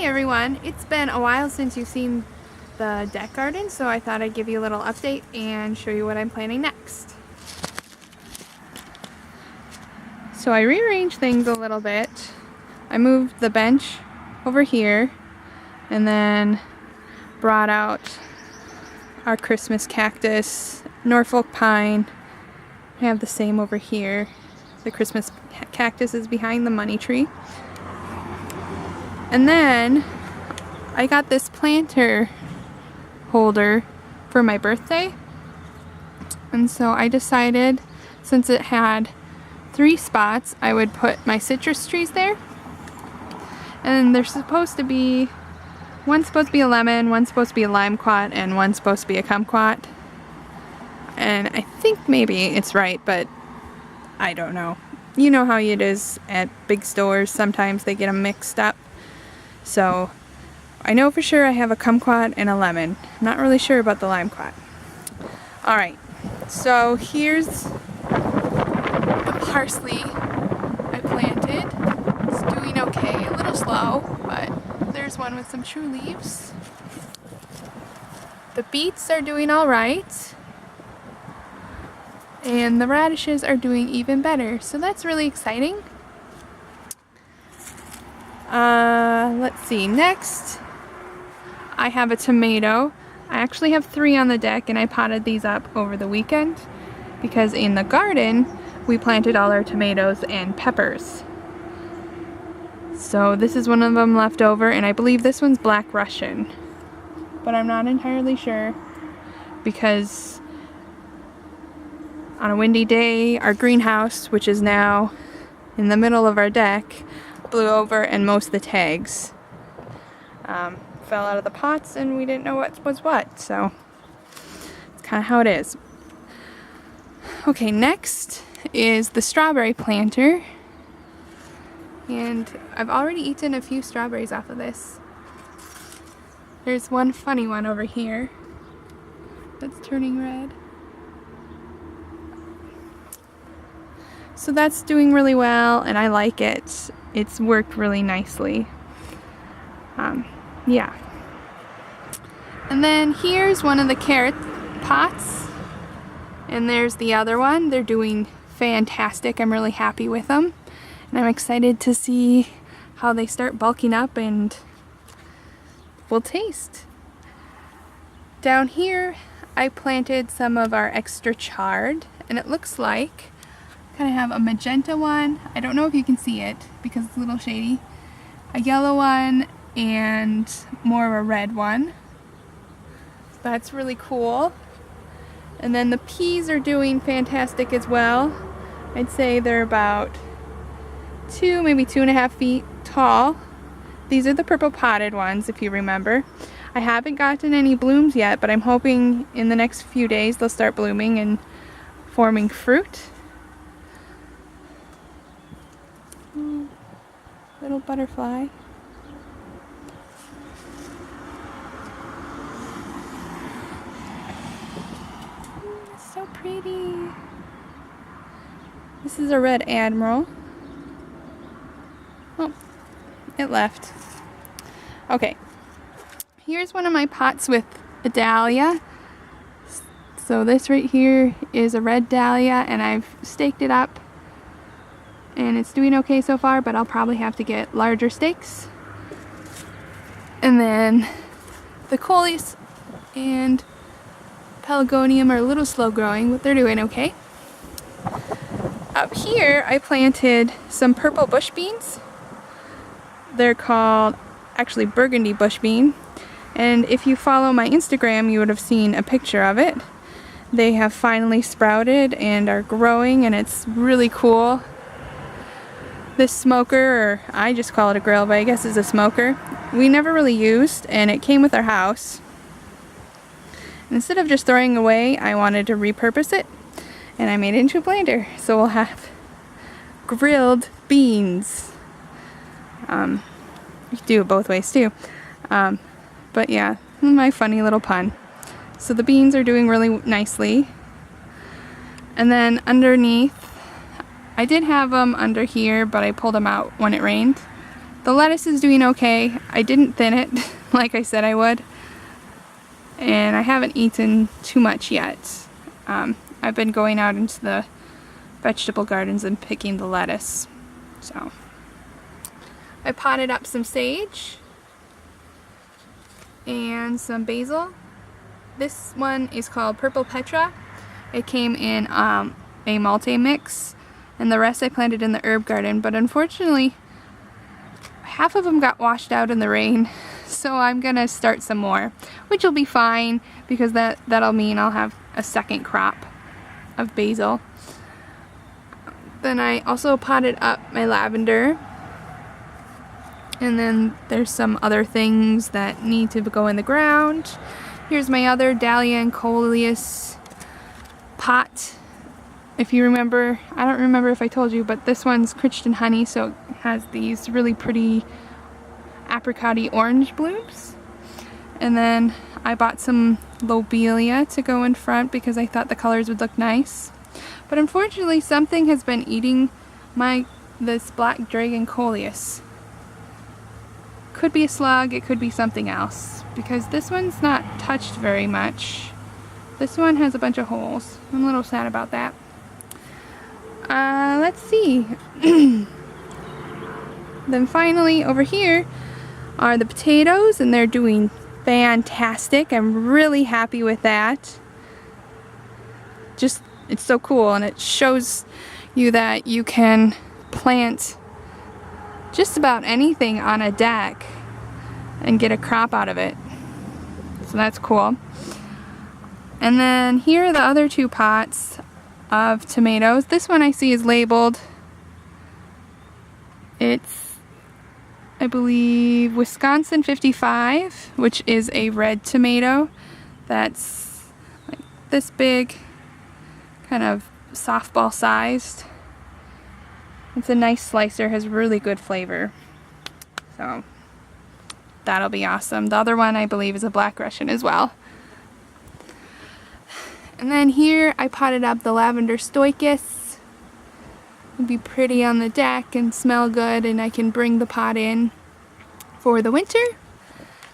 everyone, it's been a while since you've seen the deck garden, so I thought I'd give you a little update and show you what I'm planning next. So I rearranged things a little bit. I moved the bench over here and then brought out our Christmas cactus, Norfolk pine. I have the same over here. The Christmas cactus is behind the money tree. And then I got this planter holder for my birthday. And so I decided, since it had 3 spots, I would put my citrus trees there. And there's supposed to be, one's supposed to be a lemon, one's supposed to be a limequat, and one's supposed to be a kumquat. And I think maybe it's right, but I don't know. You know how it is at big stores, sometimes they get them mixed up. So I know for sure I have a kumquat and a lemon. I'm not really sure about the limequat. Alright, so here's the parsley I planted. It's doing okay, a little slow, but there's one with some true leaves. The beets are doing alright. And the radishes are doing even better, so that's really exciting. Let's see, next I have a tomato. I actually have 3 on the deck, and I potted these up over the weekend because in the garden we planted all our tomatoes and peppers. So this is one of them left over, and I believe this one's Black Russian, but I'm not entirely sure because on a windy day our greenhouse, which is now in the middle of our deck, blew over and most of the tags fell out of the pots, and we didn't know what was what, so it's kind of how it is. Okay, next is the strawberry planter, and I've already eaten a few strawberries off of this. There's one funny one over here that's turning red. So that's doing really well, and I like it. It's worked really nicely. Yeah. And then here's one of the carrot pots, and there's the other one. They're doing fantastic. I'm really happy with them, and I'm excited to see how they start bulking up and will taste. Down here I planted some of our extra chard, and it looks like kind of have a magenta one. I don't know if you can see it because it's a little shady. A yellow one and more of a red one. That's really cool. And then the peas are doing fantastic as well. I'd say they're about 2, maybe 2.5 feet tall. These are the purple potted ones, if you remember. I haven't gotten any blooms yet, but I'm hoping in the next few days they'll start blooming and forming fruit. Little butterfly. It's so pretty. This is a red admiral. Oh, it left. Okay. Here's one of my pots with a dahlia. So this right here is a red dahlia, and I've staked it up. And it's doing okay so far, but I'll probably have to get larger stakes. And then the coleus and pelargonium are a little slow growing, but they're doing okay. Up here I planted some purple bush beans. They're called actually burgundy bush bean, and if you follow my Instagram you would have seen a picture of it. They have finally sprouted and are growing, and it's really cool. This smoker, or I just call it a grill, but I guess it's a smoker, we never really used, and it came with our house. And instead of just throwing away, I wanted to repurpose it, and I made it into a planter. So we'll have grilled beans. You can do it both ways too. But yeah, my funny little pun. So the beans are doing really nicely. And then underneath, I did have them under here, but I pulled them out when it rained. The lettuce is doing okay. I didn't thin it like I said I would. And I haven't eaten too much yet. I've been going out into the vegetable gardens and picking the lettuce. So I potted up some sage and some basil. This one is called Purple Petra. It came in a multi-mix, and the rest I planted in the herb garden, but unfortunately half of them got washed out in the rain, so I'm gonna start some more, which will be fine because that'll mean I'll have a second crop of basil. Then I also potted up my lavender, and then there's some other things that need to go in the ground. Here's my other Dahlia and coleus pot. If you remember, I don't remember if I told you, but this one's Christian honey, so it has these really pretty apricot-y orange blooms. And then I bought some lobelia to go in front because I thought the colors would look nice. But unfortunately something has been eating this black dragon coleus. Could be a slug, it could be something else, because this one's not touched very much. This one has a bunch of holes. I'm a little sad about that. Let's see. Then finally over here are the potatoes, and they're doing fantastic. I'm really happy with that. Just, it's so cool, and it shows you that you can plant just about anything on a deck and get a crop out of it. So that's cool. And then here are the other two pots of tomatoes. This one I see is labeled. It's, I believe, Wisconsin 55, which is a red tomato that's like this big, kind of softball sized. It's a nice slicer, has really good flavor. So that'll be awesome. The other one I believe is a black Russian as well. And then here I potted up the lavender stoicus. It'll be pretty on the deck and smell good, and I can bring the pot in for the winter.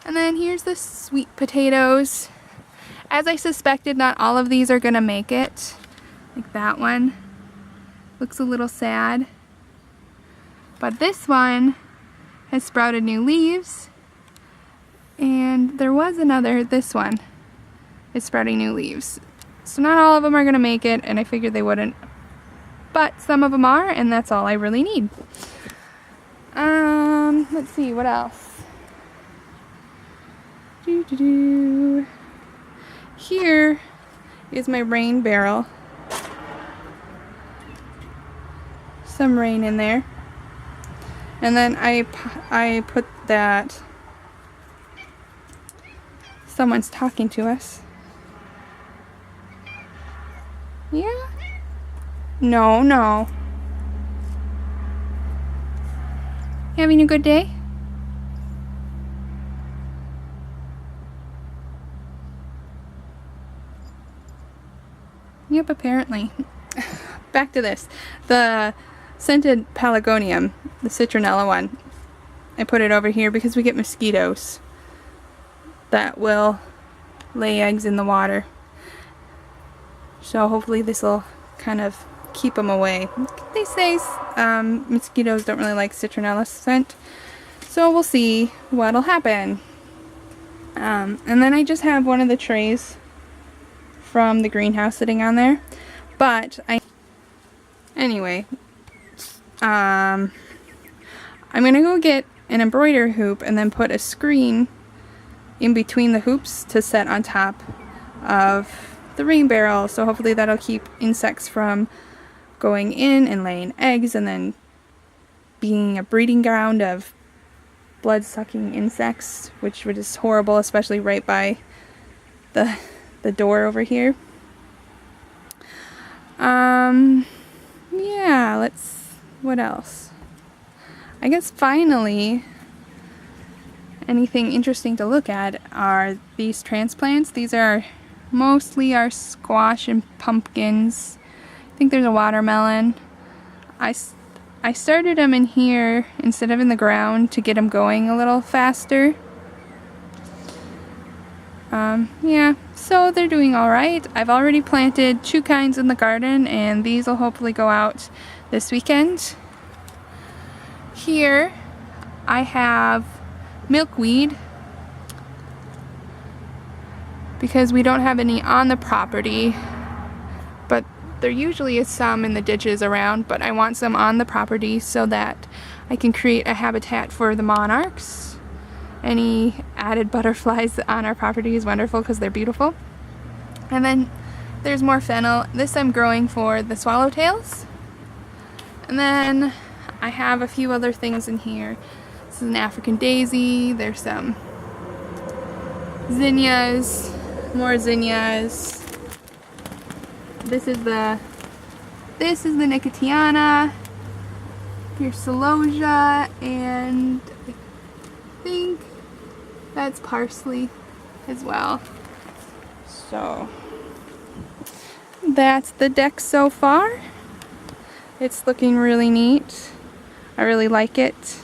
And then here's the sweet potatoes. As I suspected, not all of these are gonna make it. Like that one looks a little sad. But this one has sprouted new leaves. And there was another, this one is sprouting new leaves. So not all of them are going to make it, and I figured they wouldn't. But some of them are, and that's all I really need. Let's see, what else? Here is my rain barrel. Some rain in there. And then I put that, someone's talking to us. Yeah? No, no. Having a good day? Yep, apparently. Back to this. The scented pelargonium, the citronella one, I put it over here because we get mosquitoes that will lay eggs in the water. So hopefully this will kind of keep them away. They say mosquitoes don't really like citronella scent, so we'll see what'll happen. And then I just have one of the trays from the greenhouse sitting on there, but anyway, I'm gonna go get an embroider hoop and then put a screen in between the hoops to set on top of the rain barrel, so hopefully that'll keep insects from going in and laying eggs and then being a breeding ground of blood-sucking insects, which is horrible, especially right by the door over here. Yeah, what else? I guess finally, anything interesting to look at are these transplants. These are mostly our squash and pumpkins. I think there's a watermelon. I started them in here instead of in the ground to get them going a little faster. Yeah, so they're doing alright. I've already planted 2 kinds in the garden, and these will hopefully go out this weekend. Here I have milkweed because we don't have any on the property, but there usually is some in the ditches around, but I want some on the property so that I can create a habitat for the monarchs. Any added butterflies on our property is wonderful because they're beautiful. And then there's more fennel. This I'm growing for the swallowtails. And then I have a few other things in here. This is an African daisy. There's some zinnias, more zinnias. This is the Nicotiana, here's celosia, and I think that's parsley as well. So that's the deck so far. It's looking really neat. I really like it.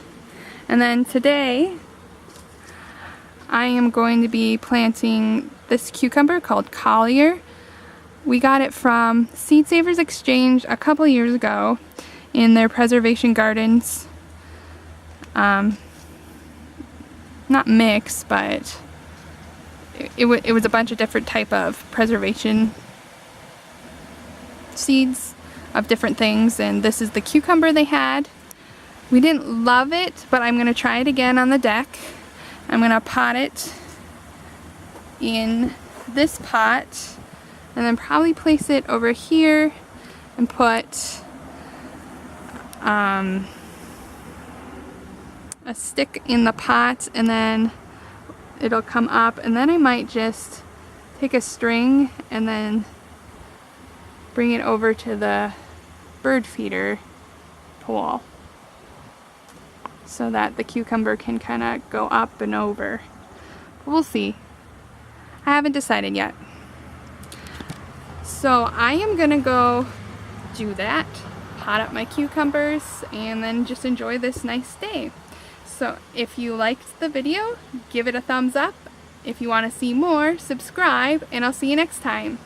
And then today I am going to be planting this cucumber called Collier. We got it from Seed Savers Exchange a couple years ago in their preservation gardens. Not mix, but it was a bunch of different type of preservation seeds of different things, and this is the cucumber they had. We didn't love it, but I'm going to try it again on the deck. I'm going to pot it in this pot and then probably place it over here and put a stick in the pot, and then it'll come up, and then I might just take a string and then bring it over to the bird feeder pole so that the cucumber can kind of go up and over. We'll see. I haven't decided yet. So I am gonna go do that, pot up my cucumbers, and then just enjoy this nice day. So if you liked the video, give it a thumbs up. If you want to see more, subscribe, and I'll see you next time.